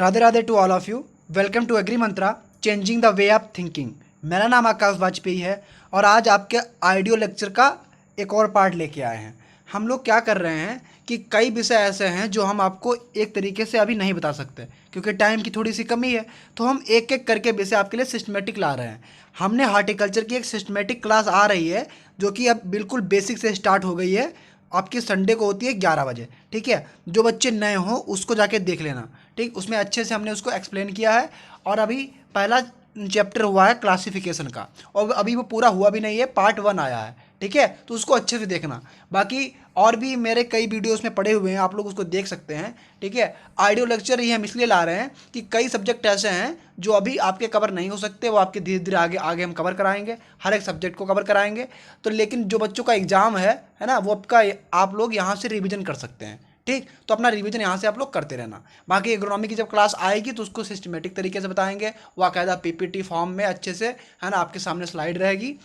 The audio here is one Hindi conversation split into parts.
Radhe Radhe to all of you. Welcome to agri Mantra, changing the way of thinking. मेरा नाम आकाश वाजपेयी है और आज आपके ऑडियो लेक्चर का एक और पार्ट लेके आए हैं। हम लोग क्या कर रहे हैं कि कई विषय ऐसे हैं जो हम आपको एक तरीके से अभी नहीं बता सकते क्योंकि टाइम की थोड़ी सी कमी है, तो हम एक एक करके विषय आपके लिए सिस्टमेटिक ला रहे हैं। हमने हार्टिकल्चर की एक सिस्टमेटिक क्लास आ रही है जो कि अब बिल्कुल बेसिक से स्टार्ट हो गई है। आपकी संडे को होती है 11 बजे, ठीक है। जो बच्चे नए हों उसको जाके देख लेना, ठीक। उसमें अच्छे से हमने उसको एक्सप्लेन किया है और अभी पहला चैप्टर हुआ है क्लासिफिकेशन का और अभी वो पूरा हुआ भी नहीं है, पार्ट 1 आया है, ठीक है। तो उसको अच्छे से देखना। बाकी और भी मेरे कई वीडियोस में पड़े हुए हैं, आप लोग उसको देख सकते हैं, ठीक है। ऑडियो लेक्चर ही हम इसलिए ला रहे हैं कि कई सब्जेक्ट ऐसे हैं जो अभी आपके कवर नहीं हो सकते, वो आपके धीरे धीरे आगे आगे हम कवर कराएंगे, हर एक सब्जेक्ट को कवर कराएंगे। तो लेकिन जो बच्चों का एग्ज़ाम है ना, वो आपका आप लोग यहाँ से रिविजन कर सकते हैं, ठीक। तो अपना रिवीजन यहाँ से आप लोग करते रहना। बाकी एग्रोनॉमी की जब क्लास आएगी तो उसको सिस्टमेटिक तरीके से बताएंगे, बाकायदा पीपीटी फॉर्म में अच्छे से, है ना, आपके सामने स्लाइड रहेगी,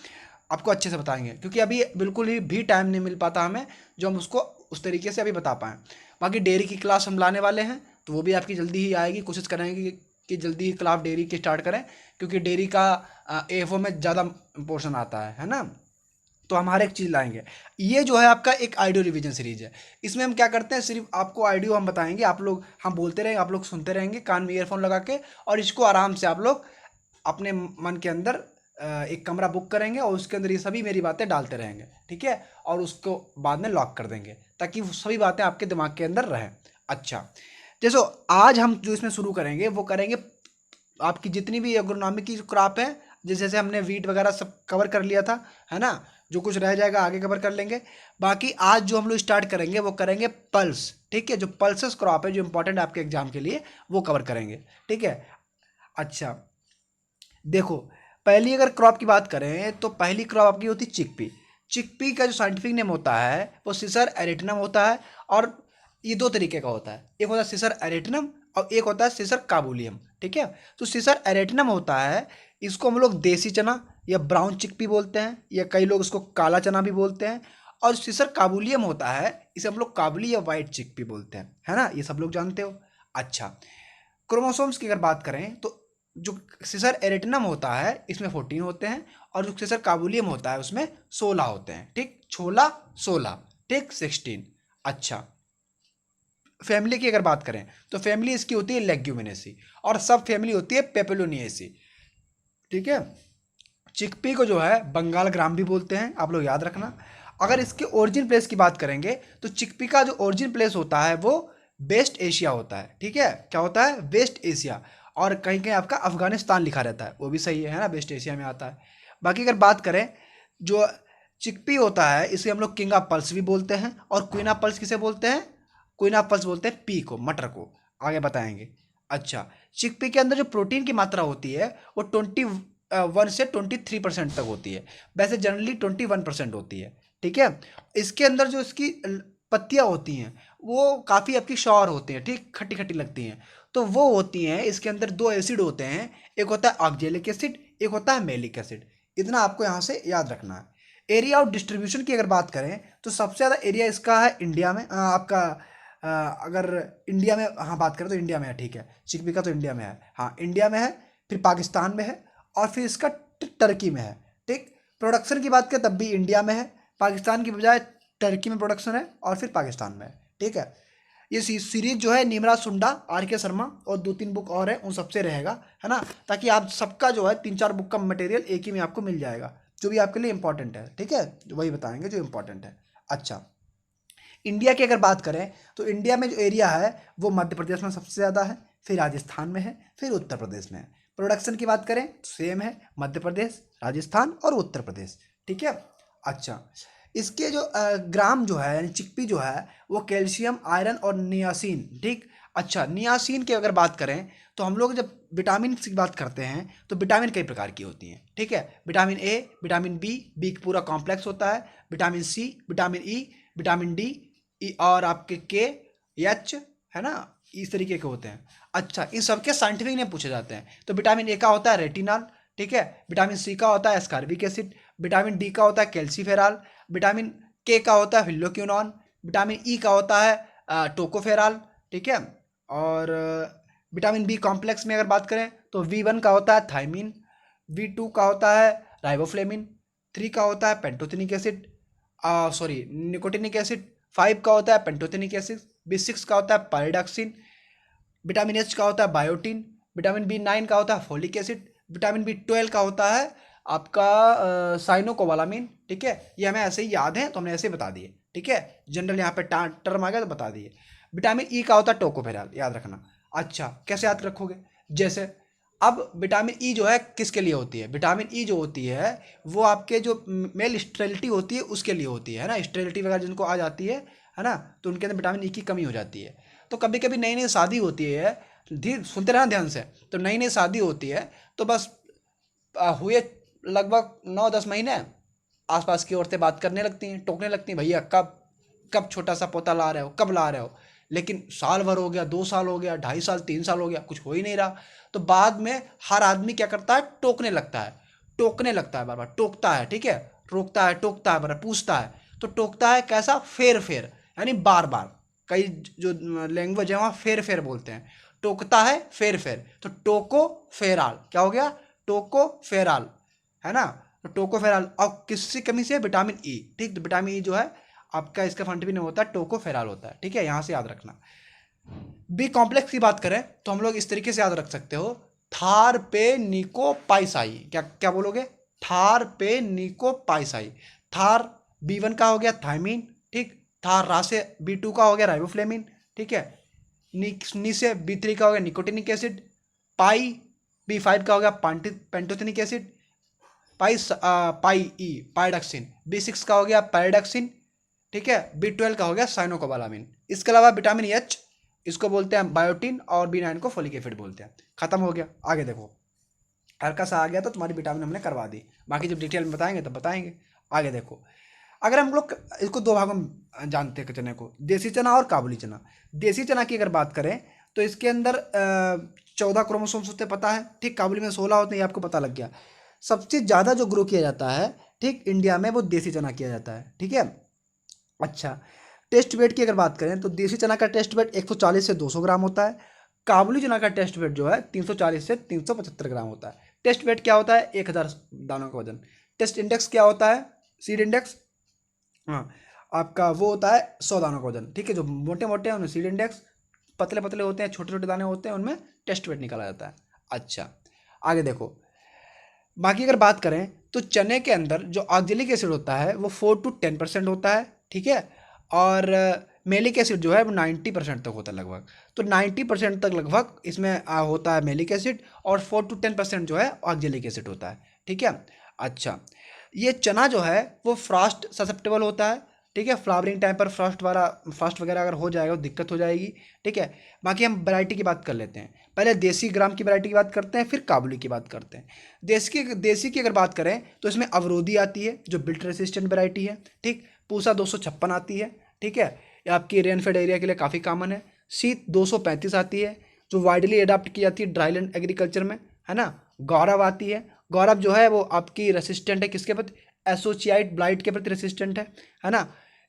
आपको अच्छे से बताएंगे क्योंकि अभी बिल्कुल ही भी टाइम नहीं मिल पाता हमें जो हम उसको उस तरीके से अभी बता पाएँ। बाकी डेयरी की क्लास हम लाने वाले हैं तो वो भी आपकी जल्दी ही आएगी, कोशिश करेंगे कि जल्दी ही क्लास डेयरी की स्टार्ट करें क्योंकि डेयरी का एफओ में ज़्यादा पोर्शन आता है ना। तो हम हर एक चीज़ लाएंगे। ये जो है आपका एक ऑडियो रिवीजन सीरीज है। इसमें हम क्या करते हैं, सिर्फ आपको ऑडियो हम बताएंगे, आप लोग हम बोलते रहेंगे, आप लोग सुनते रहेंगे कान में ईयरफोन लगा के, और इसको आराम से आप लोग अपने मन के अंदर एक कमरा बुक करेंगे और उसके अंदर ये सभी मेरी बातें डालते रहेंगे, ठीक है। और उसको बाद में लॉक कर देंगे ताकि वो सभी बातें आपके दिमाग के अंदर रहें। अच्छा, जैसे आज हम जो इसमें शुरू करेंगे वो करेंगे आपकी जितनी भी एग्रोनॉमी की क्रॉप है, जैसे हमने वीट वगैरह सब कवर कर लिया था, है ना। जो कुछ रह जाएगा आगे कवर कर लेंगे। बाकी आज जो हम लोग स्टार्ट करेंगे वो करेंगे पल्स, ठीक है। जो पल्सेस क्रॉप है जो इंपॉर्टेंट है आपके एग्जाम के लिए, वो कवर करेंगे, ठीक है। अच्छा, देखो, पहली अगर क्रॉप की बात करें तो पहली क्रॉप आपकी होती है चिकपी। चिकपी का जो साइंटिफिक नेम होता है वो सिसर एरिटनम होता है। और ये दो तरीके का होता है, एक होता है सिसर एरिटनम और एक होता है सिसर काबुलियम, ठीक है। तो सिसर एरिटनम होता है, इसको हम लोग देसी चना या ब्राउन चिकपी बोलते हैं, या कई लोग इसको काला चना भी बोलते हैं। और सिसर काबुलियम होता है, इसे हम लोग काबुली या वाइट चिकपी बोलते हैं, है ना। ये सब लोग जानते हो। अच्छा, क्रोमोसोम्स की अगर बात करें तो जो सिसर एरिटनम होता है इसमें 14 होते हैं और जो सिसर काबुलियम होता है उसमें 16 होते हैं, ठीक। 16, ठीक, 16। अच्छा, फैमिली की अगर बात करें तो फैमिली इसकी होती है लेग्यूमिनेसी और सब फैमिली होती है पेपिलोनिएसी, ठीक है। चिकपी को जो है बंगाल ग्राम भी बोलते हैं, आप लोग याद रखना। अगर इसके ओरिजिन प्लेस की बात करेंगे तो चिकपी का जो ओरिजिन प्लेस होता है वो वेस्ट एशिया होता है, ठीक है। क्या होता है, वेस्ट एशिया। और कहीं कहीं आपका अफगानिस्तान लिखा रहता है, वो भी सही है ना, वेस्ट एशिया में आता है। बाकी अगर बात करें, जो चिकपी होता है इसे हम लोग किंग ऑफ पल्स भी बोलते हैं, और क्वीन ऑफ पल्स किसे बोलते हैं, क्वीन ऑफ पल्स बोलते हैं पी को, मटर को, आगे बताएंगे। अच्छा, चिकपी के अंदर जो प्रोटीन की मात्रा होती है वो 1 से 23% तक होती है। वैसे जनरली 21% होती है, ठीक है। इसके अंदर जो इसकी पत्तियां होती हैं वो काफ़ी आपकी श्योर होती हैं, ठीक, खट्टी खट्टी लगती हैं। तो वो होती हैं, इसके अंदर दो एसिड होते हैं, एक होता है ऑक्जेलिक एसिड, एक होता है मेलिक एसिड। इतना आपको यहाँ से याद रखना है। एरिया ऑफ डिस्ट्रीब्यूशन की अगर बात करें तो सबसे ज़्यादा एरिया इसका है इंडिया में, आपका अगर इंडिया में हाँ बात करें तो इंडिया में है, ठीक है। चिकपी का तो इंडिया में है, हाँ इंडिया में है, फिर पाकिस्तान में है, और फिर इसका टर्की में है, ठीक। प्रोडक्शन की बात करें तब भी इंडिया में है, पाकिस्तान की बजाय टर्की में प्रोडक्शन है, और फिर पाकिस्तान में है, ठीक है। ये सीरीज जो है नीमराज सुंडा, आर के शर्मा और 2-3 बुक और है, उन सबसे रहेगा, है ना। ताकि आप सबका जो है 3-4 बुक का मटेरियल एक ही में आपको मिल जाएगा जो भी आपके लिए इंपॉर्टेंट है, ठीक है। वही बताएंगे जो इंपॉर्टेंट है। अच्छा, इंडिया की अगर बात करें तो इंडिया में जो एरिया है वो मध्य प्रदेश में सबसे ज़्यादा है, फिर राजस्थान में है, फिर उत्तर प्रदेश में है। प्रोडक्शन की बात करें तो सेम है, मध्य प्रदेश, राजस्थान और उत्तर प्रदेश, ठीक है। अच्छा, इसके जो ग्राम जो है यानी चिकपी जो है वो कैल्शियम, आयरन और नियासिन, ठीक। अच्छा, नियासिन की अगर बात करें तो हम लोग जब विटामिन की बात करते हैं तो विटामिन कई प्रकार की होती हैं, ठीक है। Vitamin A, vitamin B, B पूरा कॉम्प्लेक्स होता है, vitamin C, vitamin E, vitamin D, और आपके के, एच, है ना, इस तरीके के होते हैं। अच्छा, इन सबके साइंटिफिक नेम पूछे जाते हैं। तो विटामिन ए का होता है रेटिनॉल, ठीक है। विटामिन सी का होता है एस्कॉर्बिक एसिड, विटामिन डी का होता है कैल्सीफेरॉल, विटामिन के का होता है फिल्लोक्विनोन, विटामिन ई का होता है टोकोफेरॉल, ठीक है। और विटामिन बी कॉम्प्लेक्स में अगर बात करें तो V1 का होता है थायमीन, V2 का होता है राइबोफ्लेविन, 3 का होता है pantothenic acid, sorry nicotinic acid, 5 का होता है पेंटोथेनिक एसिड, B6 का होता है पायरिडॉक्सिन, विटामिन एच का होता है बायोटीन, विटामिन B9 का होता है फोलिक एसिड, विटामिन B12 का होता है आपका साइनोकोबालामिन। ठीक है, ये हमें ऐसे ही याद है तो हमने ऐसे ही बता दिए। ठीक है, जनरल यहाँ पे टर्म आ गया तो बता दिए। विटामिन ई का होता है टोकोफेरॉल, याद रखना। अच्छा, कैसे याद रखोगे? जैसे अब विटामिन ई जो है किसके लिए होती है? विटामिन ई जो होती है वो आपके जो मेल स्टेरिलिटी होती है उसके लिए होती है ना। स्टेरिलिटी वगैरह जिनको आ जाती है ना, तो उनके अंदर विटामिन ई की कमी हो जाती है। तो कभी कभी नई नई शादी होती है, धीरे सुनते रहना ध्यान से, तो नई नई शादी होती है तो बस हुए लगभग 9-10 महीने आसपास की औरतें बात करने लगती हैं, टोकने लगती हैं, भैया कब कब छोटा सा पोता ला रहे हो, कब ला रहे हो। लेकिन साल भर हो गया, 2 साल हो गया, 2.5 साल 3 साल हो गया, कुछ हो ही नहीं रहा। तो बाद में हर आदमी क्या करता है? टोकने लगता है, टोकने लगता है, बार बार टोकता है। ठीक है, रोकता है, टोकता है, बार बार पूछता है। तो टोकता है कैसा? फेर फेर, यानी बार बार। कई जो लैंग्वेज है वहाँ फेर फेर बोलते हैं, टोकता है फेर फेर। तो टोको फेराल क्या हो गया? टोको फेराल, है ना। तो टोको फेराल, और किसकी कमी से? Vitamin E. ठीक, तो विटामिन ई जो है आपका इसका फंड भी नहीं होता, टोको फेराल होता है। ठीक है, यहाँ से याद रखना। बी कॉम्प्लेक्स की बात करें तो हम लोग इस तरीके से याद रख सकते हो, थार पे निको पाइसाई। क्या क्या बोलोगे? थार पे निको पाइसाई। थार B1 का हो गया थायमीन, ठीक। थार रा से B2 का हो गया राइबोफ्लेविन, ठीक है। नी से B3 का हो गया निकोटिनिक एसिड, पाई B5 का हो गया पेंटोथेनिक एसिड, पाई ई पायडक्सिन, B6 का हो गया पायडक्सिन, ठीक है। B12 का हो गया साइनोकोबालामिन। इसके अलावा विटामिन एच, इसको बोलते हैं बायोटीन, और B9 को फोलिक एसिड बोलते हैं। खत्म हो गया। आगे देखो, हल्का सा आ गया तो तुम्हारी विटामिन हमने करवा दी, बाकी जब डिटेल में बताएंगे तब बताएंगे। आगे देखो, अगर हम लोग इसको दो भागों में जानते हैं चने को, देसी चना और काबुली चना। देसी चना की अगर बात करें तो इसके अंदर 14 क्रोमोसोम्स होते हैं, पता है, ठीक। काबुली में 16 होते हैं, ये आपको पता लग गया। सबसे ज़्यादा जो ग्रो किया जाता है, ठीक, इंडिया में, वो देसी चना किया जाता है, ठीक है। अच्छा, टेस्ट वेट की अगर बात करें तो देसी चना का टेस्ट वेट 140 से 200 ग्राम होता है। काबुली चना का टेस्ट वेट जो है 340 से 375 ग्राम होता है। टेस्ट वेट क्या होता है? 1000 दानों का वजन। टेस्ट इंडेक्स क्या होता है? सीड इंडेक्स, हाँ, आपका वो होता है 100 दानों का वजन, ठीक है। जो मोटे मोटे हैं उनमें सीड इंडेक्स, पतले पतले होते हैं, छोटे छोटे दाने होते हैं, उनमें टेस्ट वेट निकाला जाता है। अच्छा, आगे देखो, बाकी अगर बात करें तो चने के अंदर जो ऑक्जेलिक एसिड होता है वो 4 to 10% होता है, ठीक है। और मेलिक एसिड जो है वो 90% तक होता है लगभग। तो 90% तक लगभग इसमें होता है मेलिक एसिड, और 4 to 10% जो है ऑक्जेलिक एसिड होता है, ठीक है। अच्छा, ये चना जो है वो फ्रॉस्ट ससेप्टेबल होता है, ठीक है। फ्लावरिंग टाइम पर फ्रॉस्ट वगैरह अगर हो जाएगा तो दिक्कत हो जाएगी, ठीक है। बाकी हम वैरायटी की बात कर लेते हैं। पहले देसी ग्राम की वैरायटी की बात करते हैं, फिर काबुली की बात करते हैं। देसी की अगर बात करें तो इसमें अवरोधी आती है जो बिल्ट रेसिस्टेंट वैरायटी है, ठीक। पूसा 256 आती है, ठीक है, ये आपकी रेनफेड एरिया के लिए काफ़ी कॉमन है। सी 235 आती है जो वाइडली अडॉप्ट की जाती है ड्राईलैंड एग्रीकल्चर में, है ना। गौरव आती है, गौरव जो है वो आपकी रेसिस्टेंट है किसके प्रति? एसोसिएट ब्लाइट के प्रति रेसिस्टेंट है ना।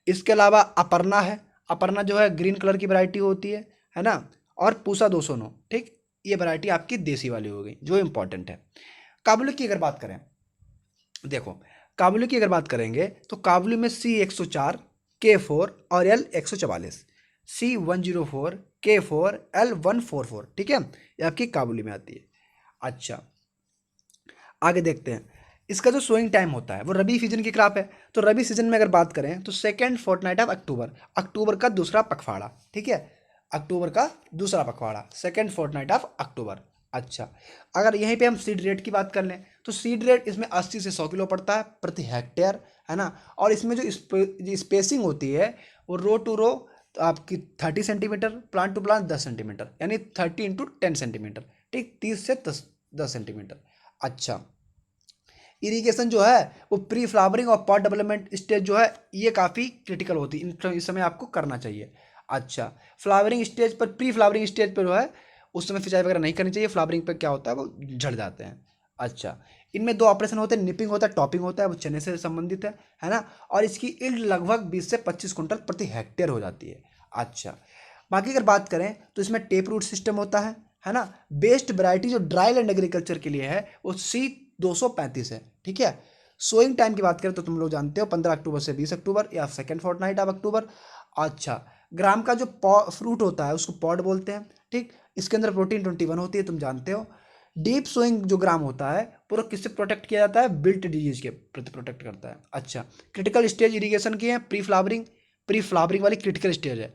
इसके अलावा अपर्णा है, अपर्णा जो है ग्रीन कलर की वैरायटी होती है ना। और पूसा 209, ठीक, ये वैरायटी आपकी देसी वाली हो गई जो इंपॉर्टेंट है। काबुली की अगर बात करें, देखो, काबुली की अगर बात करेंगे तो काबुली में C104, K4 और L144, C104, K4, L144, ठीक है, ये आपकी काबुली में आती है। अच्छा, आगे देखते हैं, इसका जो सोइंग टाइम होता है वो रबी सीजन की क्रॉप है। तो रबी सीजन में अगर बात करें तो सेकेंड फोर्टनाइट ऑफ अक्टूबर, अक्टूबर का दूसरा पखवाड़ा, ठीक है। अक्टूबर का दूसरा पखवाड़ा, सेकेंड फोर्टनाइट ऑफ अक्टूबर। अच्छा, अगर यहीं पे हम सीड रेट की बात कर लें तो सीड रेट इसमें 80 से 100 किलो पड़ता है प्रति हेक्टेयर, है ना। और इसमें जो स्पेसिंग होती है वो रो टू रो आपकी 30 centimetre, plant to plant 10 centimetre, यानी 30 × 10 सेंटीमीटर, ठीक, 30 से 10 सेंटीमीटर। अच्छा, इरिगेशन जो है वो प्री फ्लावरिंग और पॉट डेवलपमेंट स्टेज जो है ये काफ़ी क्रिटिकल होती है, इस समय आपको करना चाहिए। अच्छा, फ्लावरिंग स्टेज पर, प्री फ्लावरिंग स्टेज पर जो है उस समय सिंचाई वगैरह नहीं करनी चाहिए। फ्लावरिंग पर क्या होता है वो झड़ जाते हैं। अच्छा, इनमें 2 ऑपरेशन होते हैं, निपिंग होता है, टॉपिंग होता है, वो चने से संबंधित है ना। और इसकी इल्ड लगभग 20 से 25 कुंटल प्रति हेक्टेयर हो जाती है। अच्छा, बाकी अगर बात करें तो इसमें टेप रूट सिस्टम होता है, है ना। बेस्ट वैरायटी जो ड्राई लैंड एग्रीकल्चर के लिए है वो C235 है, ठीक है। सोइंग टाइम की बात करें तो तुम लोग जानते हो 15 अक्टूबर से 20 अक्टूबर या सेकेंड फोर्टनाइट ऑफ अक्टूबर। अच्छा, ग्राम का जो फ्रूट होता है उसको पॉड बोलते हैं, ठीक। इसके अंदर प्रोटीन 21 होती है, तुम जानते हो। डीप सोइंग जो ग्राम होता है पूरा किससे प्रोटेक्ट किया जाता है, बिल्ट डिजीज के प्रति प्रोटेक्ट करता है। अच्छा, क्रिटिकल स्टेज इरिगेशन की है, प्री फ्लावरिंग वाली क्रिटिकल स्टेज है,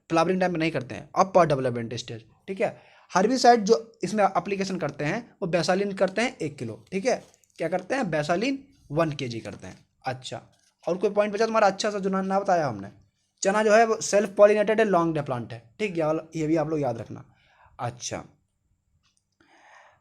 फ्लावरिंग टाइम में नहीं करते हैं, अपर डेवलपमेंट स्टेज, ठीक है। हर्बिसाइड जो इसमें एप्लीकेशन करते हैं वो बेसालिन करते हैं 1 किलो, ठीक है। क्या करते हैं, बेसालिन 1 kg करते हैं। अच्छा, और कोई पॉइंट बचा तुम्हारा अच्छा सा जो ना बताया हमने। चना जो है वो सेल्फ पॉलिनेटेड है, लॉन्ग डे प्लांट है, ठीक है, ये भी आप लोग याद रखना। अच्छा,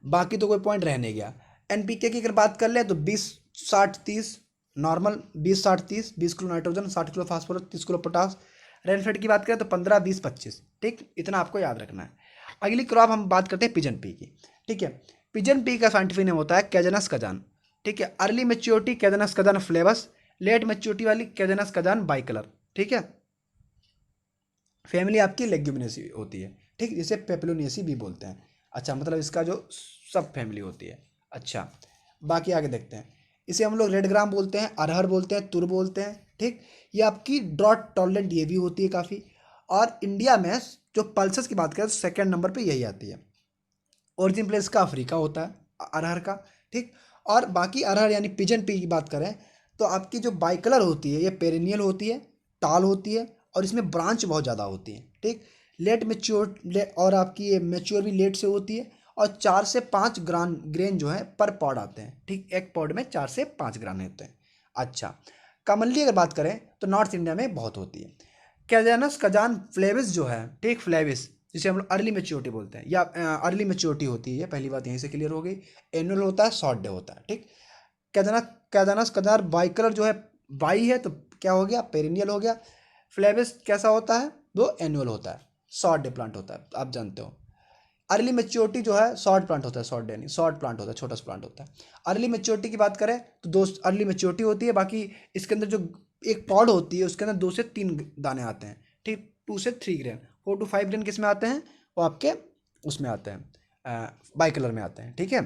बाकी तो कोई पॉइंट रह नहीं गया। एनपीके की अगर बात कर ले तो 20-60-30 normal, 20-60-30, 20 kilo nitrogen, 60 kilo phosphorus, 30 kilo potash. Rainfed की बात करें तो 15-20-25, ठीक, इतना आपको याद रखना है। अगली क्रॉप हम बात करते हैं पिजन पी की, ठीक है। पिजन पी का साइंटिफिक नेम होता है कैजनस कजान, ठीक है। Early maturity Cajanus cajan flavus, late maturity वाली कैजनस कजान बाई कलर, ठीक है। फैमिली आपकी लेग्यूमिनेसी होती है, ठीक, जिसे पेपलोनियसी भी बोलते हैं। अच्छा, मतलब इसका जो सब फैमिली होती है। अच्छा, बाकी आगे देखते हैं। इसे हम लोग रेड ग्राम बोलते हैं, अरहर बोलते हैं, तुर बोलते हैं, ठीक। ये आपकी ड्रॉट टॉलरेंट ये भी होती है काफ़ी। और इंडिया में जो पल्सेस की बात करें तो सेकेंड नंबर पे यही आती है। ओरिजिन प्लेस का अफ्रीका होता है अरहर का, ठीक। और बाकी अरहर यानी पिजन पी की बात करें तो आपकी जो बाइकलर होती है ये पेरिनियल होती है, टाल होती है, और इसमें ब्रांच बहुत ज़्यादा होती है, ठीक। लेट मेच्योर और आपकी ये मेच्योर भी लेट से होती है, और 4 से 5 ग्रेन जो है पर पॉड आते हैं, ठीक। एक पॉड में 4 से 5 ग्राम होते हैं। अच्छा, कॉमनली अगर बात करें तो नॉर्थ इंडिया में बहुत होती है। कैजानस कजान फ्लेविस जो है, ठीक, फ्लेविस जिसे हम लोग अर्ली मेच्योरिटी बोलते हैं या अर्ली मेच्योरिटी होती है, पहली बात यहीं से क्लियर हो गई। एनुअल होता है, शॉर्ट डे होता है, ठीक। कैदाना कैदानस कदार बाई कलर जो है, बाई है तो क्या हो गया, पेरिनियल हो गया। फ्लेविस कैसा होता है, वो एनुअल होता है, शॉर्ट डे प्लांट होता है, आप जानते हो। अर्ली मेच्योरिटी जो है शॉर्ट प्लांट होता है, शॉर्ट डे नहीं, शॉर्ट प्लांट होता है, छोटा सा प्लांट होता है। अर्ली मेच्योरिटी की बात करें तो दो अर्ली मेच्योरिटी होती है, बाकी इसके अंदर जो एक पॉड होती है उसके अंदर 2 से 3 दाने आते हैं, ठीक। 2 से 3 ग्रेन, 4 to 5 ग्रेन किस में आते हैं, वो आपके उसमें आते हैं, बाई कलर में आते हैं, ठीक है।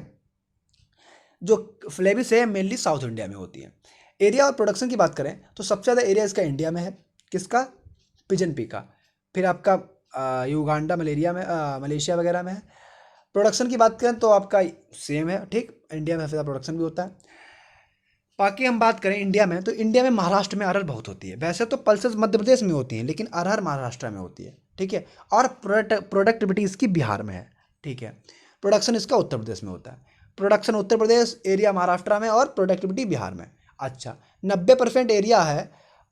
जो फ्लेविस है मेनली साउथ इंडिया में होती है। एरिया और प्रोडक्शन की बात करें तो सबसे ज़्यादा एरिया इसका इंडिया में है, किसका, पिजन पी का। फिर आपका युगांडा मलेशिया वगैरह में है। प्रोडक्शन की बात करें तो आपका सेम है, ठीक, इंडिया में सबसे ज़्यादा प्रोडक्शन भी होता है। बाकी हम बात करें इंडिया में तो इंडिया में महाराष्ट्र में अरहर बहुत होती है, वैसे तो पल्सेस मध्य प्रदेश में होती हैं लेकिन अरहर महाराष्ट्र में होती है, ठीक है। और प्रोडक्टिविटी इसकी बिहार में है, ठीक है। प्रोडक्शन इसका उत्तर प्रदेश में होता है। प्रोडक्शन उत्तर प्रदेश, एरिया महाराष्ट्र में, और प्रोडक्टिविटी बिहार में। अच्छा, 90% एरिया है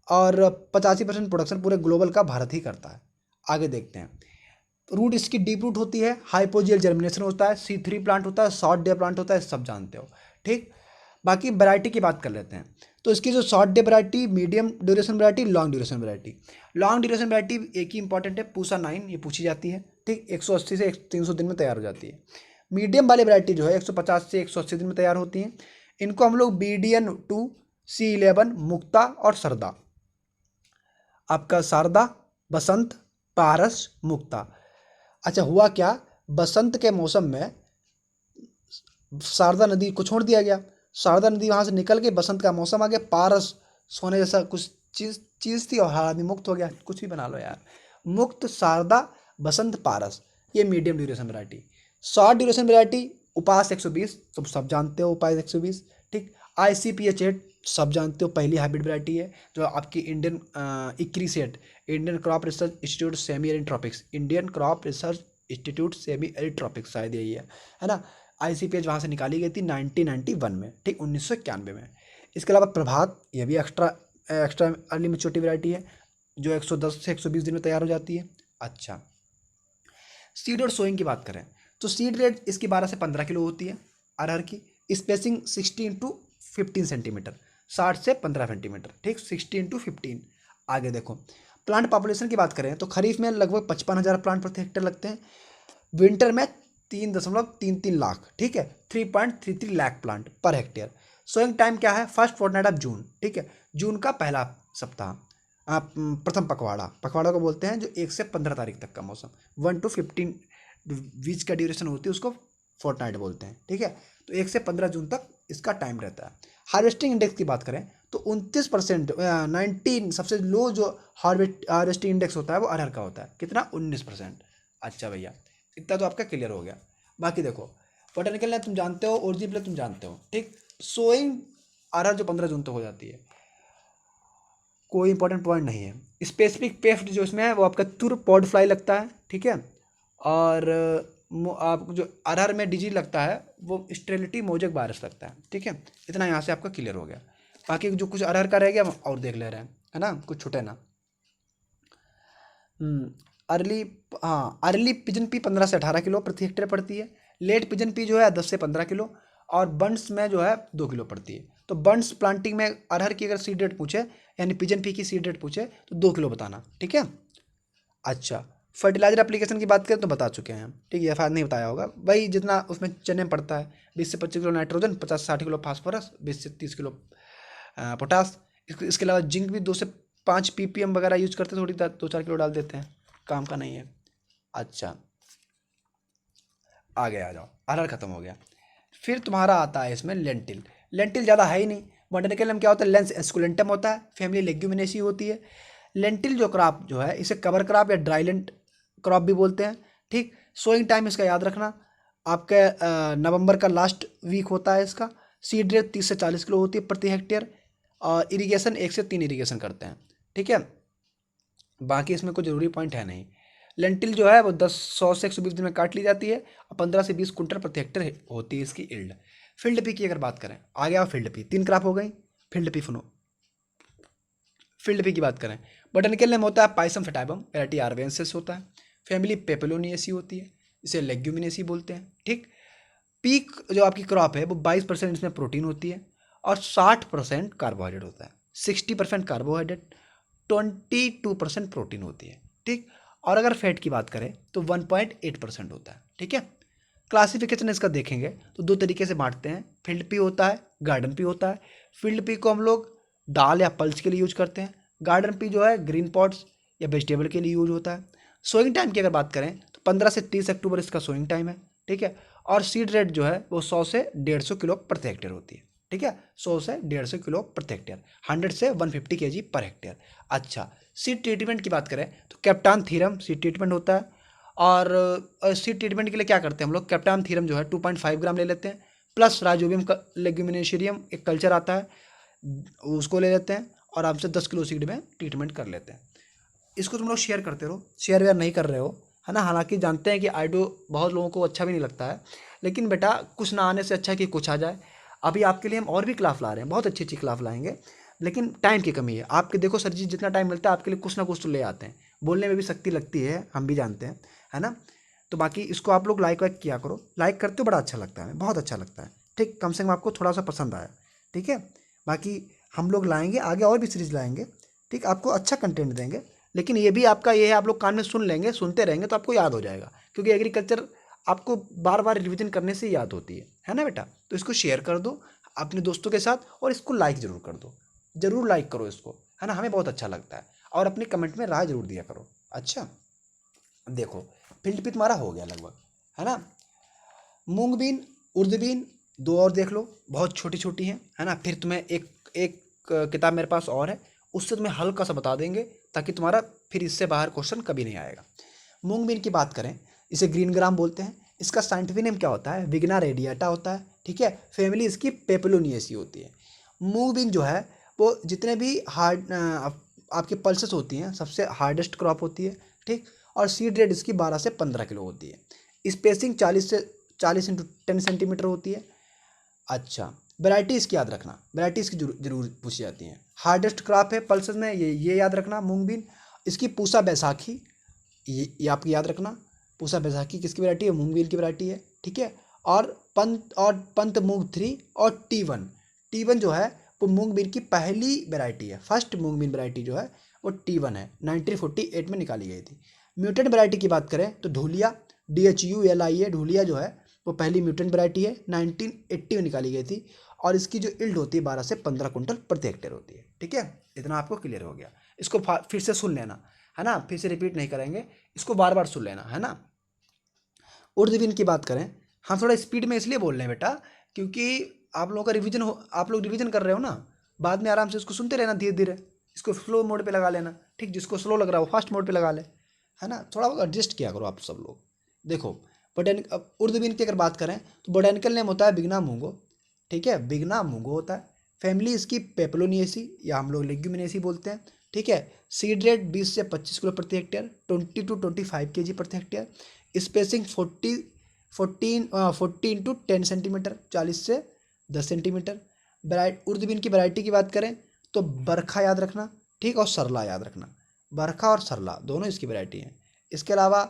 और 85% प्रोडक्शन पूरे ग्लोबल का भारत ही करता है। आगे देखते हैं। रूट इसकी डीप रूट होती है, हाइपोजियल जर्मिनेशन होता है, C3 प्लांट होता है, शॉर्ट डे प्लांट होता है, सब जानते हो, ठीक। बाकी वैरायटी की बात कर लेते हैं तो इसकी जो short day variety, medium duration variety, long duration variety. Long duration variety एक ही इंपॉर्टेंट है, पूसा 9, ये पूछी जाती है, ठीक, 180 से 300 दिन में तैयार हो जाती है। मीडियम वाली वैरायटी जो है 150 से 180 दिन में तैयार होती हैं। इनको हम लोग BDN2, C11, मुक्ता और सरदा, आपका शारदा, बसंत, पारस, मुक्ता। अच्छा, हुआ क्या, बसंत के मौसम में शारदा नदी को छोड़ दिया गया, शारदा नदी वहाँ से निकल के बसंत का मौसम आ गया, पारस सोने जैसा कुछ चीज़ चीज़ थी और हर आदमी मुक्त हो गया, कुछ भी बना लो यार। मुक्त, शारदा, बसंत, पारस, ये medium duration variety. Short duration variety उपास 120, तुम सब जानते हो उपास 120, ठीक। ICPH8 सब जानते हो, पहली हाइब्रिड वैरायटी है जो आपकी Indian ICRISAT, Indian crop research institute semi arid tropics, Indian crop research institute semi arid tropics, शायद यही है ना। ICPH वहाँ से निकाली गई थी 1991 में, ठीक, 1991 में। इसके अलावा प्रभात, ये भी extra extra early maturity variety है जो 110 से 120 दिन में तैयार हो जाती है। अच्छा, सीड और सोइंग की बात करें तो सीड रेट इसकी 12 से 15 किलो होती है अरहर की। स्पेसिंग 60 into 15 सेंटीमीटर, 60 से 15 सेंटीमीटर, ठीक, 60 into 15। आगे देखो, प्लांट पॉपुलेशन की बात करें तो खरीफ में लगभग 55,000 प्लांट प्रति हेक्टेयर लगते हैं, विंटर में 3.33 लाख, ठीक है, 3.33 lakh plant per hectare. Sowing time क्या है, फर्स्ट फोर्टनाइट ऑफ जून, ठीक है, जून का पहला सप्ताह। प्रथम पखवाड़ा, पखवाड़ा को बोलते हैं जो 1 से 15 तारीख तक का मौसम, 1 to 15 बीज का ड्यूरेशन होती है उसको फोर्टनाइट बोलते हैं, ठीक है। तो 1 से 15 जून तक इसका टाइम रहता है। हार्वेस्टिंग इंडेक्स की बात करें तो 29%, 19 सबसे लो जो हार्वेस्टिंग इंडेक्स होता है वो अरहर का होता है। कितना? 19%। अच्छा भैया, इतना तो आपका क्लियर हो गया। बाकी देखो, बोटेनिकल ने तुम जानते हो, ओरिजिनल तुम जानते हो, ठीक। सोइंग अरहर जो 15 जून तक हो जाती है, कोई इंपॉर्टेंट पॉइंट नहीं है। स्पेसिफिक पेस्ट जो इसमें है वो आपका तुर पॉड फ्लाई लगता है, ठीक है। और आप जो अरहर में डिजीज लगता है वो स्टेरिलिटी मोजेक वायरस लगता है, ठीक है। इतना यहाँ से आपका क्लियर हो गया। बाकी जो कुछ अरहर का रह गया हम और देख ले रहे हैं, है ना, कुछ छूटे ना। अर्ली, हाँ, अर्ली पिजन पी 15 से 18 किलो प्रति हेक्टेयर पड़ती है। लेट पिजन पी जो है 10 से 15 किलो, और बंड्स में जो है 2 किलो पड़ती है। तो बंड्स प्लांटिंग में अरहर की अगर सीड रेट पूछे, यानी पिजन पी की सीड रेट पूछे, तो 2 किलो बताना, ठीक है। अच्छा, फर्टिलाइजर एप्लीकेशन की बात करें तो बता चुके हैं, ठीक है, फायदा नहीं बताया होगा भाई। जितना उसमें चने में पड़ता है, 20 से 25 किलो नाइट्रोजन, 50 से 60 किलो फास्फोरस, 20 से 30 किलो पोटास। इसके अलावा जिंक भी 2 से 5 ppm वगैरह यूज करते हैं, थोड़ी 2-4 किलो डाल देते हैं, काम का नहीं है। अच्छा, आगे आ जाओ, अरहर खत्म हो गया। फिर तुम्हारा आता है इसमें लेंटिल। लेंटिल ज़्यादा है ही नहीं। बॉटनिकल नेम क्या होता है? लेंस एस्कुलेंटम होता है, फैमिली लेग्यूमिनेसी होती है। लेंटिल जो क्रॉप जो है इसे कवर क्रॉप या ड्राईलेंट क्रॉप भी बोलते हैं, ठीक। सोइंग टाइम इसका याद रखना, आपके नवंबर का लास्ट वीक होता है इसका। सीड रेट 30 से 40 किलो होती है प्रति हेक्टेयर, और इरीगेशन 1 से 3 इरीगेशन करते हैं, ठीक है। बाकी इसमें कोई ज़रूरी पॉइंट है नहीं। लेंटिल जो है वो 100 से 120 दिन में काट ली जाती है, और 15 से 20 कुंटल प्रति हेक्टेयर होती है इसकी इल्ड। फील्ड पी की अगर बात करें, आ गया फील्ड पी, 3 क्रॉप हो गई। फील्ड पी सुनो, फील्ड पी की बात करें, बोटेनिकल नेम होता है पाइसम फेटाइबम, वैरायटी आर्वेंसिस होता है, फैमिली पेपेलोनियसी होती है, इसे लेग्यूमिनेसी बोलते हैं, ठीक। पीक जो आपकी क्रॉप है वो 22% इसमें प्रोटीन होती है, और 60% कार्बोहाइड्रेट होता है। 60% कार्बोहाइड्रेट, 22% प्रोटीन होती है, ठीक। और अगर फैट की बात करें तो 1.8% होता है, ठीक है। क्लासिफिकेशन इसका देखेंगे तो 2 तरीके से बांटते हैं, फील्ड पी होता है, गार्डन पी होता है। फील्ड पी को हम लोग दाल या पल्स के लिए यूज करते हैं। गार्डन पी जो है ग्रीन पॉट्स या वेजिटेबल के लिए यूज होता है। सोइंग टाइम की अगर बात करें तो 15 से 30 अक्टूबर इसका सोइंग टाइम है, ठीक है। और सीड रेट जो है वो 100 से 150 किलो प्रति हेक्टेयर होती है, ठीक है। 100 से 150 किलो प्रति हेक्टेयर, 100 से 150 kg पर हेक्टेयर। अच्छा, सीड ट्रीटमेंट की बात करें तो कैप्टान थीरम सीड ट्रीटमेंट होता है। और सीड ट्रीटमेंट के लिए क्या करते हैं हम लोग? कैप्टान थीरम जो है 2.5 ग्राम ले लेते हैं, प्लस राइजोबियम लेग्यूमिनेशियम एक कल्चर आता है, उसको ले लेते हैं, और आपसे 10 किलो सीड में ट्रीटमेंट कर लेते हैं। इसको तुम लोग शेयर करते रहो, शेयर वेयर नहीं कर रहे हो, है ना। हालांकि जानते हैं कि आइडियो बहुत लोगों को अच्छा भी नहीं लगता है, लेकिन बेटा कुछ ना आने से अच्छा है कि कुछ आ जाए। अभी आपके लिए हम और भी क्लास ला रहे हैं, बहुत अच्छी अच्छी क्लास लाएंगे, लेकिन टाइम की कमी है। आपके देखो सर जी, जितना टाइम मिलता है आपके लिए कुछ ना कुछ तो ले आते हैं, बोलने में भी शक्ति लगती है, हम भी जानते हैं, है ना। तो बाकी इसको आप लोग लाइक वाइक किया करो, लाइक करते हो बड़ा अच्छा लगता है, बहुत अच्छा लगता है, ठीक। कम से कम आपको थोड़ा सा पसंद आया, ठीक है। बाकी हम लोग लाएंगे आगे और भी सीरीज लाएंगे, ठीक, आपको अच्छा कंटेंट देंगे। लेकिन ये भी आपका ये है, आप लोग कान में सुन लेंगे, सुनते रहेंगे तो आपको याद हो जाएगा, क्योंकि एग्रीकल्चर आपको बार बार रिवीजन करने से याद होती है ना बेटा। तो इसको शेयर कर दो अपने दोस्तों के साथ, और इसको लाइक ज़रूर कर दो, ज़रूर लाइक करो इसको, है ना, हमें बहुत अच्छा लगता है। और अपने कमेंट में राय ज़रूर दिया करो। अच्छा, देखो, फील्ड पे तुम्हारा हो गया लगभग, है ना। मूंग बीन, उर्द बीन, दो और देख लो, बहुत छोटी छोटी हैं, है ना। फिर तुम्हें एक एक किताब मेरे पास और है, उससे तुम्हें हल्का सा बता देंगे, ताकि तुम्हारा फिर इससे बाहर क्वेश्चन कभी नहीं आएगा। मूंग बीन की बात करें, इसे ग्रीन ग्राम बोलते हैं। इसका साइंटिफिक नेम क्या होता है? विग्ना रेडिएटा होता है, ठीक है। फैमिली इसकी पेपेलोनियसी होती है। मूंग बीन जो है वो जितने भी हार्ड आपके पल्सेस होती हैं, सबसे हार्डेस्ट क्रॉप होती है, ठीक। और सीड रेट इसकी 12 से 15 किलो होती है। स्पेसिंग 40 से 10 सेंटीमीटर होती है। अच्छा, वैरायटी इसकी याद रखना, वैरायटी इसकी जरूर पूछी जाती है। हार्डेस्ट क्रॉप है पल्सेस में, ये याद रखना, मूंग बीन। इसकी पूसा बैसाखी, ये आपकी याद रखना। पूसा बैसाखी किसकी वैरायटी है? मूंग बीन की वैरायटी है, ठीक है। और पंत मूंग 3 और T1, T1 जो है वो मूंग बीन की पहली वैरायटी है। फर्स्ट मूंग बीन वैरायटी जो है वो T1 है, 1948 में निकाली गई थी। म्यूटेंट वैरायटी की बात करें तो ढूलिया, DHULIA, ढूलिया जो है वो पहली म्यूटेंट वैरायटी है, 1980 में निकाली गई थी। और इसकी जो इल्ड होती है 12 से 15 कुंटल प्रति हेक्टेयर होती है, ठीक है। इतना आपको क्लियर हो गया। इसको फिर से सुन लेना, है ना, फिर से रिपीट नहीं करेंगे, इसको बार बार सुन लेना, है ना। उर्दूविन की बात करें, हम थोड़ा स्पीड में इसलिए बोल रहे हैं बेटा, क्योंकि आप लोगों का रिवीजन हो, आप लोग रिवीजन कर रहे हो ना, बाद में आराम से इसको सुनते रहना धीरे धीरे। इसको स्लो मोड पे लगा लेना, ठीक, जिसको स्लो लग रहा हो फास्ट मोड पे लगा ले, है ना, थोड़ा एडजस्ट किया करो आप सब लोग। देखो बोटेनिक, अब उर्दूविन की अगर बात करें तो बोटेनिकल नेम होता है बिगना मूंगो, ठीक है, बिगना मूंगो होता है। फैमिली इसकी पेपलोनिएसी या हम लोग लेग्यूमिनेसी बोलते हैं, ठीक है। सीड रेट 20 से 25 किलो प्रति हेक्टेयर, 20 टू 25 केजी प्रति हेक्टेयर। स्पेसिंग 40 इंटू 10 सेंटीमीटर, 40 से 10 सेंटीमीटर। उर्दूबीन की वैरायटी की बात करें तो बरखा याद रखना, ठीक, और सरला याद रखना। बरखा और सरला दोनों इसकी वैरायटी हैं। इसके अलावा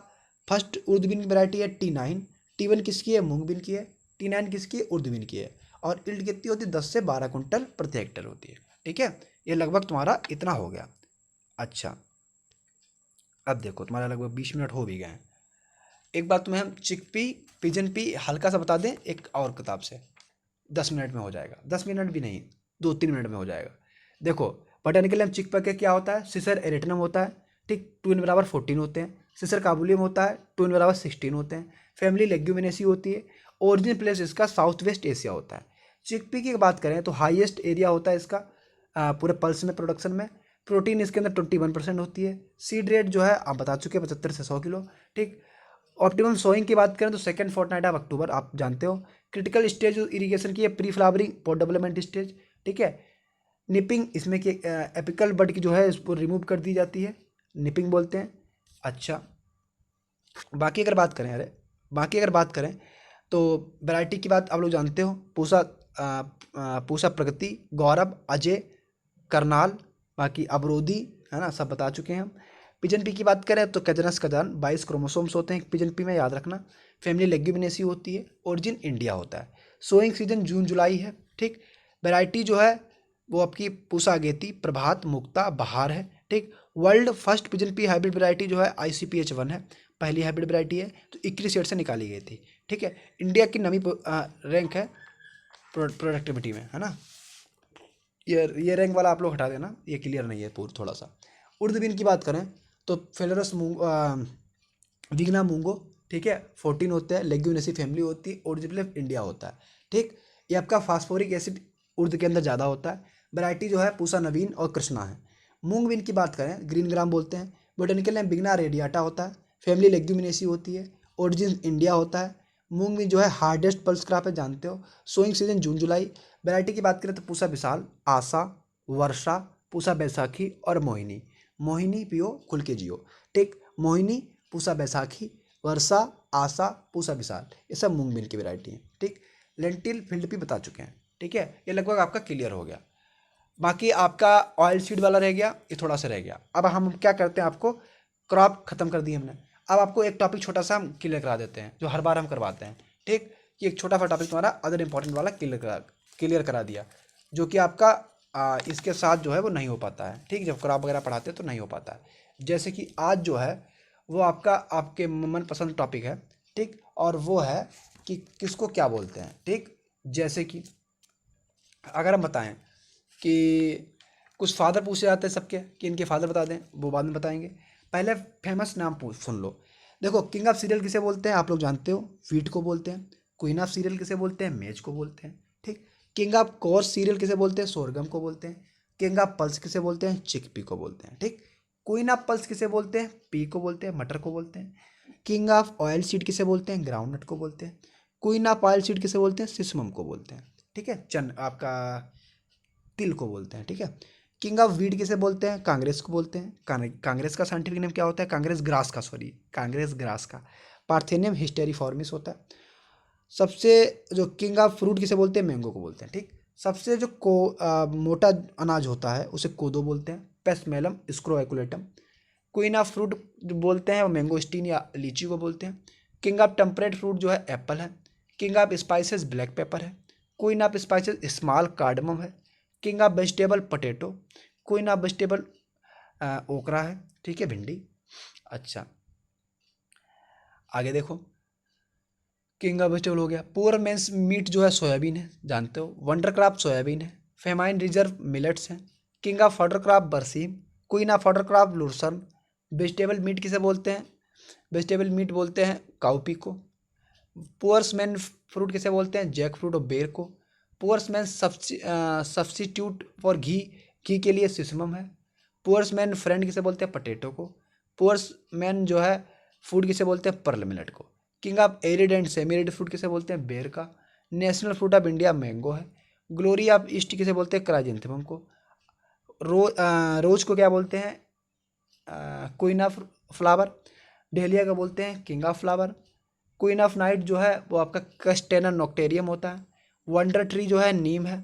फर्स्ट उर्दूबीन की वैरायटी है T9। T1 किसकी है? मूंगबीन की है। T9 किसकी है? उर्दूबीन की है। और इल्ड कितनी होती है? 10 से 12 कुंटल प्रति हेक्टेयर होती है, ठीक है। ये लगभग तुम्हारा इतना हो गया। अच्छा, अब देखो तुम्हारा लगभग 20 मिनट हो भी गए हैं। एक बार तुम्हें हम चिकपी पिजन पी हल्का सा बता दें एक और किताब से, 10 मिनट में हो जाएगा। 10 मिनट भी नहीं, 2-3 मिनट में हो जाएगा। देखो बोटेनिकल नेम चिकपा के क्या होता है? सिसर एरिटनम होता है, ठीक, 2n = 14 होते हैं। सिसर काबुलियम होता है, 2n = 16 होते हैं। फैमिली लेग्यूमिनेसी होती है। ओरिजिन प्लेस इसका साउथ वेस्ट एशिया होता है। चिकपी की बात करें तो हाईएस्ट एरिया होता है इसका पूरे पल्स में, प्रोडक्शन में। प्रोटीन इसके अंदर 21% होती है। सीड रेट जो है आप बता चुके हैं 75 से 100 किलो, ठीक। ऑप्टिमम सोइंग की बात करें तो सेकंड फोर्टनाइट ऑफ अक्टूबर, आप जानते हो। क्रिटिकल स्टेज इरिगेशन की है pre flowering, post development stage, ठीक है। निपिंग इसमें की एपिकल बड की जो है इसको रिमूव कर दी जाती है, निपिंग बोलते हैं। अच्छा, बाकी अगर बात करें तो वैरायटी की बात आप लोग जानते हो। पूसा प्रगति, गौरव, अजय, करनाल, बाकी अवरोधी, है ना, सब बता चुके हैं हम। पिजन पी की बात करें तो कैजनस कजान 22 क्रोमोसोम्स होते हैं पिजन पी में, याद रखना। फैमिली लेग्यूमिनेसी होती है। ओरिजिन इंडिया होता है। सोइंग सीजन जून जुलाई है, ठीक। वैरायटी जो है वो आपकी पूसा अगेती, प्रभात, मुक्ता, बहार है, ठीक। World first pigeon P hybrid variety जो है ICPH1 है, पहली हाइब्रिड वैरायटी है, तो इक्रीसेट से निकाली गई थी, ठीक है। इंडिया की नवी रैंक है प्रोडक्टिविटी में, है ना। ये रैंक वाला आप लोग हटा देना, ये क्लियर नहीं है पूरा थोड़ा सा। उर्दूबीन की बात करें तो फेलोरस विग्ना मूंगो, ठीक है, 14 होते हैं। लेग्यूमिनेसी फैमिली होती है। ओरिजिनल इंडिया होता है, ठीक। ये आपका फास्फोरिक एसिड उर्द के अंदर ज़्यादा होता है। वैरायटी जो है पूसा नवीन और कृष्णा है। मूंग बीन की बात करें, ग्रीन ग्राम बोलते हैं। बोटेनिकल नेम बिगना रेडियाटा होता है। फैमिली लेग्यूमिनेसी होती है। ओरिजिन इंडिया होता है। मूंग बीन जो है हार्डेस्ट पल्स क्रॉप है, जानते हो। सोइंग सीजन जून जुलाई। वैरायटी की बात करें तो पूसा विशाल, आशा, वर्षा, पूसा बैसाखी और मोहिनी। मोहिनी पियो खुल के जियो, ठीक। मोहिनी, पूसा बैसाखी, वर्षा, आशा, पूसा विशाल, ये सब मूंग बीन की वैरायटी है, ठीक। लेंटिल फील्ड भी बता चुके हैं, ठीक है। ये लगभग आपका क्लियर हो गया। बाकी आपका ऑयल सीड वाला रह गया, ये थोड़ा सा रह गया। अब हम क्या करते हैं, आपको क्रॉप खत्म कर दी हमने। अब आपको एक टॉपिक छोटा सा हम क्लियर करा देते हैं, जो हर बार हम करवाते हैं, ठीक। ये एक छोटा सा टॉपिक तुम्हारा अदर इंपॉर्टेंट वाला क्लियर करा दिया, जो कि आपका इसके साथ जो है वो नहीं हो पाता है, ठीक। जब क्रॉप वगैरह पढ़ाते हैं तो नहीं हो पाता है। जैसे कि आज जो है वो आपका आपके मनपसंद टॉपिक है, ठीक। और वो है कि किसको क्या बोलते हैं, ठीक। जैसे कि अगर हम बताएं कि कुछ फादर पूछे जाते हैं सबके कि इनके फादर बता दें, वो बाद में बताएंगे। पहले फेमस नाम पूछ सुन लो। देखो, किंग ऑफ सीरियल किसे बोलते हैं? आप लोग जानते हो, वीट को बोलते हैं। क्वीन ऑफ सीरियल किसे बोलते हैं? मेज को बोलते हैं, ठीक। किंग ऑफ कोर्स सीरियल किसे बोलते हैं? सोरगम को बोलते हैं। किंग ऑफ पल्स किसे बोलते हैं? चिकपी को बोलते हैं, ठीक। क्वीन ऑफ पल्स किसे बोलते हैं? पी को बोलते हैं, मटर को बोलते हैं। किंग ऑफ ऑयल सीड किसे बोलते हैं? ग्राउंडनट को बोलते हैं। क्वीन ऑफ ऑयल सीड किसे बोलते हैं? सिसमम को बोलते हैं, ठीक है। आपका तिल को बोलते हैं, ठीक है। किंग ऑफ वीट किसे बोलते हैं? कांग्रेस को बोलते हैं। कांग्रेस का साइंटिफिक नेम क्या होता है? कांग्रेस ग्रास का। पार्थेनियम हिस्टेरिफॉर्मिस होता है। सबसे जो किंग ऑफ फ्रूट किसे बोलते हैं? मैंगो को बोलते हैं, ठीक। सबसे जो मोटा अनाज होता है उसे कोदो बोलते हैं। पेस्मेलम स्क्रोएकुलेटम। क्वीन ऑफ फ्रूट जो बोलते हैं वो मैंगोस्टीन या लीची को बोलते हैं। किंग ऑफ टेम्परेट फ्रूट जो है एप्पल है। King of spices black pepper है। Queen of spices small cardamom है। King of vegetable potato. Queen of vegetable okra है, ठीक है, भिंडी। अच्छा, आगे देखो, किंग ऑफ वेजिटेबल हो गया। पुअर मेंस मीट जो है सोयाबीन है, जानते हो। वंडर क्रॉप सोयाबीन है। फेमाइन रिजर्व मिलेट्स हैं। King of fodder crop berseem. Queen of fodder crop lucerne. Vegetable meat किसे बोलते हैं? वेजिटेबल मीट बोलते हैं काउपी को। पुअर्स मैन फ्रूट किसे बोलते हैं? जैक फ्रूट और बेर को। पुअर्स मैन सब्स्टिट्यूट फॉर घी, घी के लिए सिसमम है। पुअर्स मैन फ्रेंड किसे बोलते हैं? पटेटो को। पुअर्स मैन जो है फूड किसे बोलते हैं? पर्ल मिलेट को। King of arid and semi arid fruit किसे बोलते हैं? बेर का। National fruit of India mango है। ग्लोरी ऑफ ईस्ट किसे बोलते हैं? क्राइजेंथेमम को। रोज को क्या बोलते हैं? Queen of flower. डेलिया का बोलते हैं king of flower. Queen of night जो है वो आपका कस्टेनर नॉक्टेरियम होता है। वंडर ट्री जो है नीम है।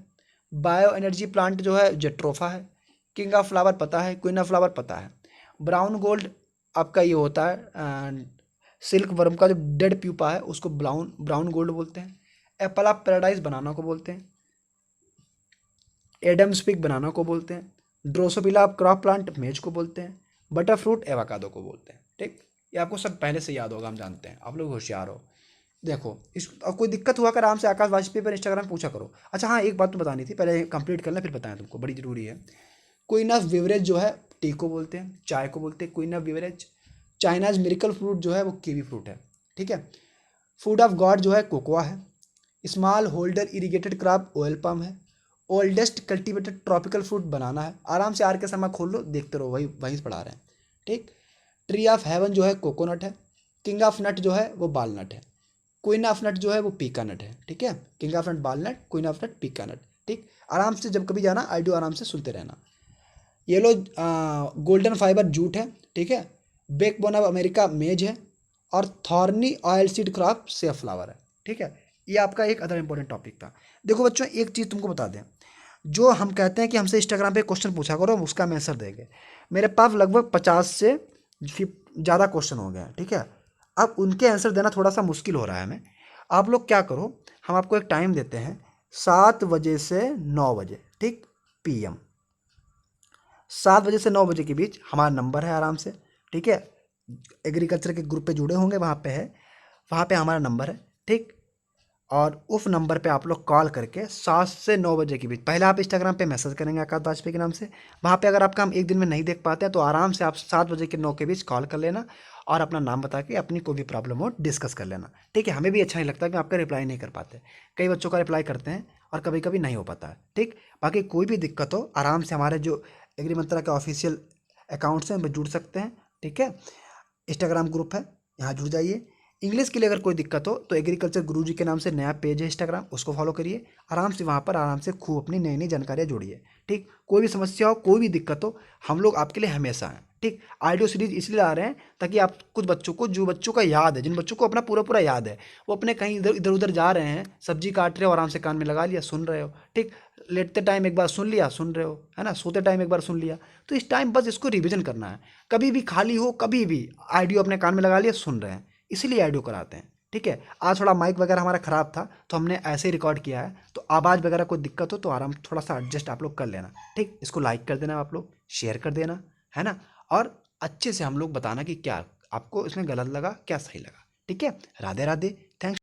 बायो एनर्जी प्लांट जो है जेट्रोफा है। किंग ऑफ फ्लावर पता है, क्वीन ऑफ फ्लावर पता है। ब्राउन गोल्ड आपका ये होता है सिल्क वर्म का जो डेड प्यूपा है उसको ब्राउन ब्राउन गोल्ड बोलते हैं। एप्पल ऑफ पैराडाइज बनाना को बोलते हैं। एडम्स पिक बनाना को बोलते हैं। ड्रोसोफिला ऑफ क्रॉप प्लांट मेज को बोलते हैं। बटर फ्रूट एवाकाडो को बोलते हैं। ठीक, ये आपको सब पहले से याद होगा, हम जानते हैं, आप लोग होशियार हो। देखो इस अब कोई दिक्कत हुआ कर आराम से आकाश वाजपेयी पर इंस्टाग्राम पे पूछा करो। अच्छा हाँ, एक बात तो बतानी थी, पहले कंप्लीट कर लें फिर बताएं तुमको, बड़ी जरूरी है। क्वीन ऑफ बेवरेज जो है टी को बोलते हैं, चाय को बोलते हैं queen of beverage. China's miracle fruit जो है वो कीवी फ्रूट है। ठीक है। फूड ऑफ गॉड जो है कोकोआ है। Small holder irrigated crop oil palm है। ओल्डेस्ट कल्टीवेटेड ट्रॉपिकल फ्रूट बनाना है। आराम से आर के समय खोल लो, देखते रहो, वही वहीं पढ़ा रहे हैं। ठीक। ट्री ऑफ हेवन जो है कोकोनट है। किंग ऑफ नट जो है वो बालनट है। क्वीन ऑफ नट जो है वो पीका नट है। ठीक है, king of nut walnut, queen of nut pecan nut. ठीक, आराम से जब कभी जाना आइडियो आराम से सुनते रहना। येलो गोल्डन फाइबर जूट है। ठीक है। बैकबोन ऑफ अमेरिका मेज है। और thorny oil seed crop safe flower है। ठीक है, ये आपका एक अदर इंपॉर्टेंट टॉपिक था। देखो बच्चों, एक चीज़ तुमको बता दें, जो हम कहते हैं कि हमसे इंस्टाग्राम पे क्वेश्चन पूछा करो, हम उसका हम आंसर देंगे। मेरे पास लगभग 50 से ज़्यादा क्वेश्चन हो गए हैं। ठीक है, अब उनके आंसर देना थोड़ा सा मुश्किल हो रहा है हमें। आप लोग क्या करो, हम आपको एक टाइम देते हैं 7 बजे से 9 बजे, ठीक, PM। 7 बजे से 9 बजे के बीच हमारा नंबर है, आराम से, ठीक है, एग्रीकल्चर के ग्रुप पे जुड़े होंगे, वहाँ पे है, वहाँ पे हमारा नंबर है। ठीक, और उस नंबर पे आप लोग कॉल करके 7 से 9 बजे के बीच, पहले आप इंस्टाग्राम पे मैसेज करेंगे आकाश वाजपेयी के नाम से। वहाँ पे अगर आपका हम एक दिन में नहीं देख पाते हैं तो आराम से आप 7 बजे के 9 के बीच कॉल कर लेना और अपना नाम बता के अपनी कोई भी प्रॉब्लम हो डिस्कस कर लेना। ठीक है, हमें भी अच्छा नहीं लगता कि आपका रिप्लाई नहीं कर पाते। कई बच्चों का रिप्लाई करते हैं और कभी कभी नहीं हो पाता है। ठीक, बाकी कोई भी दिक्कत हो आराम से हमारे जो एग्री मंत्रा के ऑफिशियल अकाउंट्स हैं उन पर जुड़ सकते हैं। ठीक है, इंस्टाग्राम ग्रुप है, यहाँ जुड़ जाइए। इंग्लिश के लिए अगर कोई दिक्कत हो तो एग्रीकल्चर गुरुजी के नाम से नया पेज है इंस्टाग्राम, उसको फॉलो करिए। आराम से वहाँ पर आराम से खूब अपनी नई नई जानकारियाँ जोड़िए। ठीक, कोई भी समस्या हो, कोई भी दिक्कत हो, हम लोग आपके लिए हमेशा हैं। ठीक, ऑडियो सीरीज इसलिए ला रहे हैं ताकि आप कुछ बच्चों को, जो बच्चों का याद है, जिन बच्चों को अपना पूरा पूरा याद है, वो अपने कहीं इधर इधर उधर जा रहे हैं, सब्जी काट रहे हो, आराम से कान में लगा लिया, सुन रहे हो। ठीक, लेटते टाइम एक बार सुन लिया, सुन रहे हो, है ना, सोते टाइम एक बार सुन लिया, तो इस टाइम बस इसको रिविजन करना है। कभी भी खाली हो, कभी भी ऑडियो अपने कान में लगा लिया, सुन रहे हैं, इसीलिए ऑडियो कराते हैं। ठीक है, आज थोड़ा माइक वगैरह हमारा ख़राब था तो हमने ऐसे ही रिकॉर्ड किया है, तो आवाज़ वगैरह कोई दिक्कत हो तो आराम थोड़ा सा एडजस्ट आप लोग कर लेना। ठीक, इसको लाइक कर देना, आप लोग शेयर कर देना, है ना, और अच्छे से हम लोग बताना कि क्या आपको इसमें गलत लगा, क्या सही लगा। ठीक है, राधे राधे, थैंक्स।